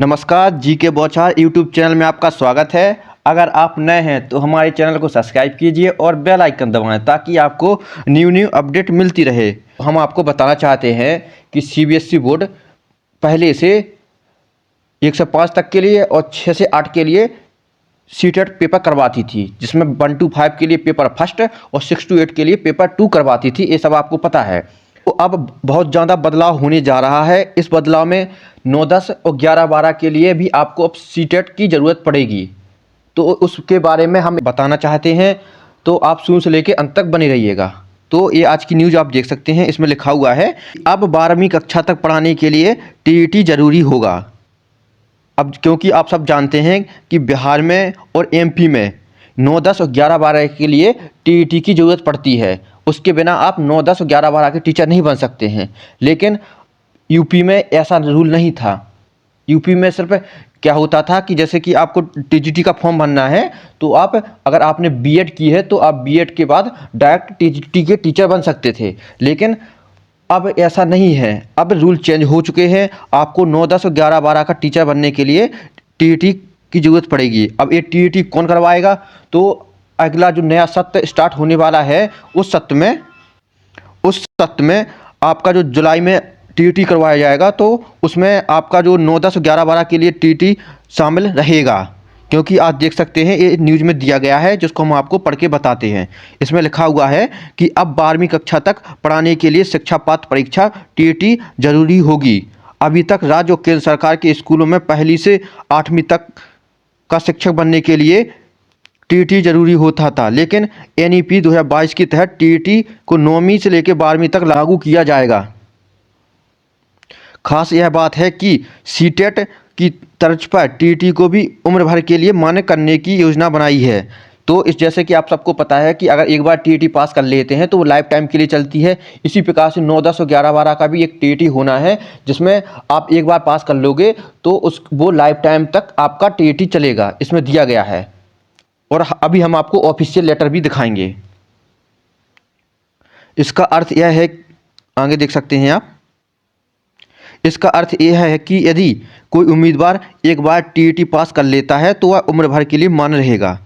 नमस्कार, जी के बौछार यूट्यूब चैनल में आपका स्वागत है। अगर आप नए हैं तो हमारे चैनल को सब्सक्राइब कीजिए और बेल आइकन दबाएं ताकि आपको न्यू अपडेट मिलती रहे। हम आपको बताना चाहते हैं कि सीबीएसई बोर्ड पहले से 1 से 5 तक के लिए और 6 से 8 के लिए सीटेट पेपर करवाती थी, जिसमें 1 to 5 के लिए पेपर फर्स्ट और 6 to 8 के लिए पेपर 2 करवाती थी। ये सब आपको पता है। तो अब बहुत ज़्यादा बदलाव होने जा रहा है। इस बदलाव में 9, 10 और 11, 12 के लिए भी आपको अब सीटेट की ज़रूरत पड़ेगी। तो उसके बारे में हम बताना चाहते हैं, तो आप शुरू से लेकर अंत तक बने रहिएगा। तो ये आज की न्यूज़ आप देख सकते हैं, इसमें लिखा हुआ है अब 12वीं कक्षा तक पढ़ाने के लिए टीईटी ज़रूरी होगा। अब क्योंकि आप सब जानते हैं कि बिहार में और एमपी में 9, 10 और 11, 12 के लिए टीईटी की ज़रूरत पड़ती है। उसके बिना आप 9, 10 और 11, 12 के टीचर नहीं बन सकते हैं। लेकिन यूपी में ऐसा रूल नहीं था। यूपी में सिर्फ क्या होता था कि जैसे कि आपको टीजीटी का फॉर्म भरना है, तो आप अगर आपने बीएड की है तो आप बीएड के बाद डायरेक्ट टीजीटी के टीचर बन सकते थे। लेकिन अब ऐसा नहीं है। अब रूल चेंज हो चुके हैं। आपको 9, 10 और 11, 12 का टीचर बनने के लिए टीईटी की ज़रूरत पड़ेगी। अब ये टीईटी कौन करवाएगा? तो अगला जो नया सत्र स्टार्ट होने वाला है, उस सत्र में आपका जो जुलाई में टीईटी करवाया जाएगा, तो उसमें आपका जो 9, 10 और 11, 12 के लिए टीईटी शामिल रहेगा। क्योंकि आप देख सकते हैं ये न्यूज़ में दिया गया है, जिसको हम आपको पढ़ के बताते हैं। इसमें लिखा हुआ है कि अब 12वीं कक्षा तक पढ़ाने के लिए शिक्षा पात्र परीक्षा टीईटी जरूरी होगी। अभी तक राज्य और केंद्र सरकार के स्कूलों में पहली से 8वीं तक का शिक्षक बनने के लिए टीईटी जरूरी होता था, लेकिन एनईपी 2022 के तहत टीईटी को 9वीं से लेकर 12वीं तक लागू किया जाएगा। खास यह बात है कि सीटेट की तर्ज पर टीईटी को भी उम्र भर के लिए मान्य करने की योजना बनाई है। तो इस जैसे कि आप सबको पता है कि अगर एक बार टीईटी पास कर लेते हैं तो वो लाइफ टाइम के लिए चलती है। इसी प्रकार से 9, 10 और 11, 12 का भी एक टीईटी होना है, जिसमें आप एक बार पास कर लोगे तो वो लाइफ टाइम तक आपका टीईटी चलेगा, इसमें दिया गया है। और अभी हम आपको ऑफिशियल लेटर भी दिखाएंगे। इसका अर्थ यह है, आगे देख सकते हैं आप, इसका अर्थ यह है कि यदि कोई उम्मीदवार एक बार टीईटी पास कर लेता है तो वह उम्र भर के लिए मान्य रहेगा।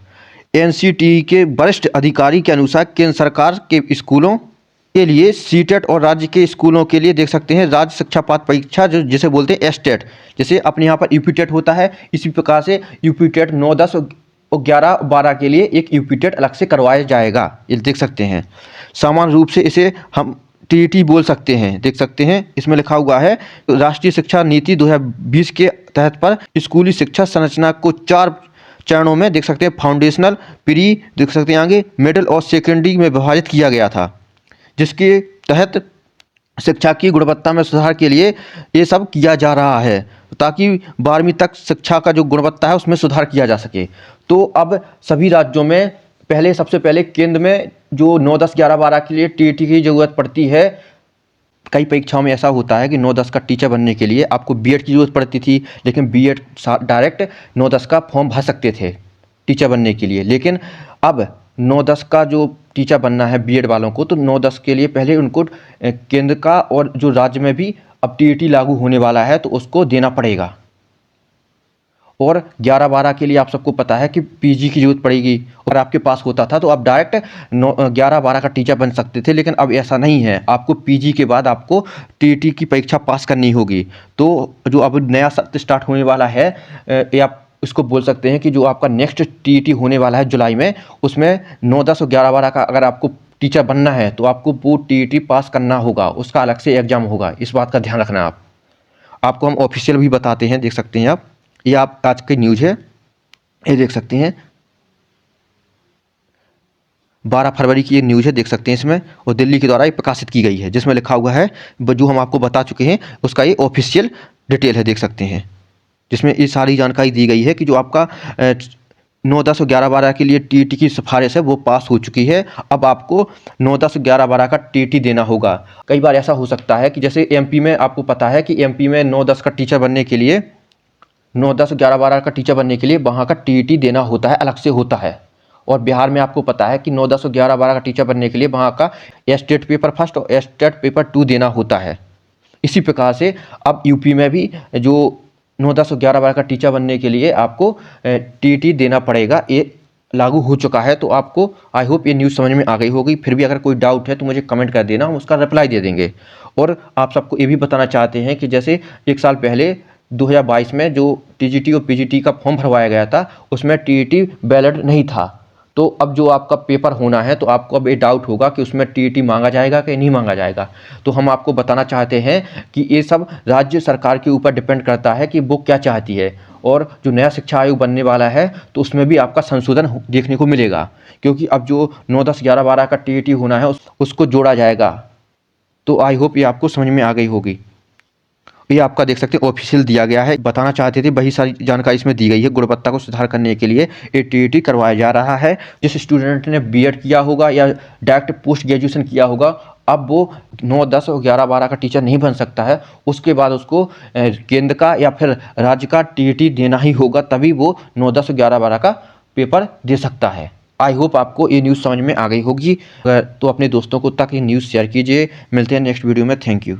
एनसीटीई के वरिष्ठ अधिकारी के अनुसार केंद्र सरकार के स्कूलों के लिए सीटेट और राज्य के स्कूलों के लिए देख सकते हैं राज्य शिक्षा पात्र परीक्षा, जो जिसे बोलते हैं एसटेट। जैसे अपने यहाँ पर यूपीटेट होता है, इसी प्रकार से यूपीटेट 9, 10 और 11, 12 के लिए एक यूपीटेट अलग से करवाया जाएगा। ये देख सकते हैं। सामान्य रूप से इसे हम टीईटी बोल सकते हैं। देख सकते हैं इसमें लिखा हुआ है राष्ट्रीय शिक्षा नीति 2020 के तहत पर स्कूली शिक्षा संरचना को 4 चरणों में देख सकते हैं फाउंडेशनल, प्री, देख सकते हैं आगे मिडिल और सेकेंडरी में विभाजित किया गया था, जिसके तहत शिक्षा की गुणवत्ता में सुधार के लिए ये सब किया जा रहा है, ताकि 12वीं तक शिक्षा का जो गुणवत्ता है उसमें सुधार किया जा सके। तो अब सभी राज्यों में सबसे पहले केंद्र में जो 9, 10, 11, 12 के लिए टीईटी की ज़रूरत पड़ती है। कई परीक्षाओं में ऐसा होता है कि 9, 10 का टीचर बनने के लिए आपको बीएड की ज़रूरत पड़ती थी, लेकिन बीएड डायरेक्ट 9, 10 का फॉर्म भर सकते थे टीचर बनने के लिए। लेकिन अब 9, 10 का जो टीचर बनना है बीएड वालों को, तो 9, 10 के लिए पहले उनको केंद्र का और जो राज्य में भी अब टीईटी लागू होने वाला है तो उसको देना पड़ेगा। और 11, 12 के लिए आप सबको पता है कि पीजी की ज़रूरत पड़ेगी। और आपके पास होता था तो आप डायरेक्ट 11, 12 का टीचर बन सकते थे, लेकिन अब ऐसा नहीं है। आपको पीजी के बाद आपको टीईटी की परीक्षा पास करनी होगी। तो जो अब नया सत्र स्टार्ट होने वाला है, ये आप इसको बोल सकते हैं कि जो आपका नेक्स्ट टीईटी होने वाला है जुलाई में, उसमें 9, 10 और 11, 12 का अगर आपको टीचर बनना है तो आपको वो टीईटी पास करना होगा, उसका अलग से एग्जाम होगा। इस बात का ध्यान रखना। आपको हम ऑफिशियल भी बताते हैं, देख सकते हैं आप। ये आप आज की न्यूज़ है, ये देख सकते हैं 12 फरवरी की ये न्यूज़ है, देख सकते हैं इसमें, और दिल्ली के द्वारा ये प्रकाशित की गई है, जिसमें लिखा हुआ है जो हम आपको बता चुके हैं उसका ये ऑफिशियल डिटेल है, देख सकते हैं, जिसमें ये सारी जानकारी दी गई है कि जो आपका 9, 10 और 11, 12 के लिए टीईटी की सिफारिश है वो पास हो चुकी है। अब आपको 9, 10 और 11, 12 का टीईटी देना होगा। कई बार ऐसा हो सकता है कि जैसे एमपी में आपको पता है कि एमपी में 9, 10 का टीचर बनने के लिए 9, 10, 11, 12 का टीचर बनने के लिए वहाँ का टीईटी देना होता है, अलग से होता है। और बिहार में आपको पता है कि 9, 10 और 11, 12 का टीचर बनने के लिए वहाँ का एस्टेट पेपर फर्स्ट और एस्टेट पेपर 2 देना होता है। इसी प्रकार से अब यूपी में भी जो 9, 10 और 11, 12 का टीचर बनने के लिए आपको टीईटी देना पड़ेगा। ये लागू हो चुका है। तो आपको आई होप ये न्यूज़ समझ में आ गई होगी। फिर भी अगर कोई डाउट है तो मुझे कमेंट कर देना, हम उसका रिप्लाई दे देंगे। और आप सबको ये भी बताना चाहते हैं कि जैसे 1 साल पहले 2022 में जो टीजीटी और पीजीटी का फॉर्म भरवाया गया था, उसमें टीईटी वैलिड नहीं था। तो अब जो आपका पेपर होना है तो आपको अब ये डाउट होगा कि उसमें टीईटी मांगा जाएगा कि नहीं मांगा जाएगा। तो हम आपको बताना चाहते हैं कि ये सब राज्य सरकार के ऊपर डिपेंड करता है कि वो क्या चाहती है। और जो नया शिक्षा आयोग बनने वाला है तो उसमें भी आपका संशोधन देखने को मिलेगा, क्योंकि अब जो 9, 10, 11, 12 का टीईटी होना है उसको जोड़ा जाएगा। तो आई होप ये आपको समझ में आ गई होगी। ये आपका देख सकते हैं ऑफिशियल दिया गया है। बताना चाहते थे, वही सारी जानकारी इसमें दी गई है। गुणवत्ता को सुधार करने के लिए ये टीईटी करवाया जा रहा है। जिस स्टूडेंट ने बीएड किया होगा या डायरेक्ट पोस्ट ग्रेजुएशन किया होगा, अब वो 9, 10 और 11, 12 का टीचर नहीं बन सकता है। उसके बाद उसको केंद्र का या फिर राज्य का टीईटी देना ही होगा, तभी वो 9, 10 और 11, 12 का पेपर दे सकता है। आई होप आपको ये न्यूज़ समझ में आ गई होगी। तो अपने दोस्तों को तक ये न्यूज़ शेयर कीजिए। मिलते हैं नेक्स्ट वीडियो में। Thank you.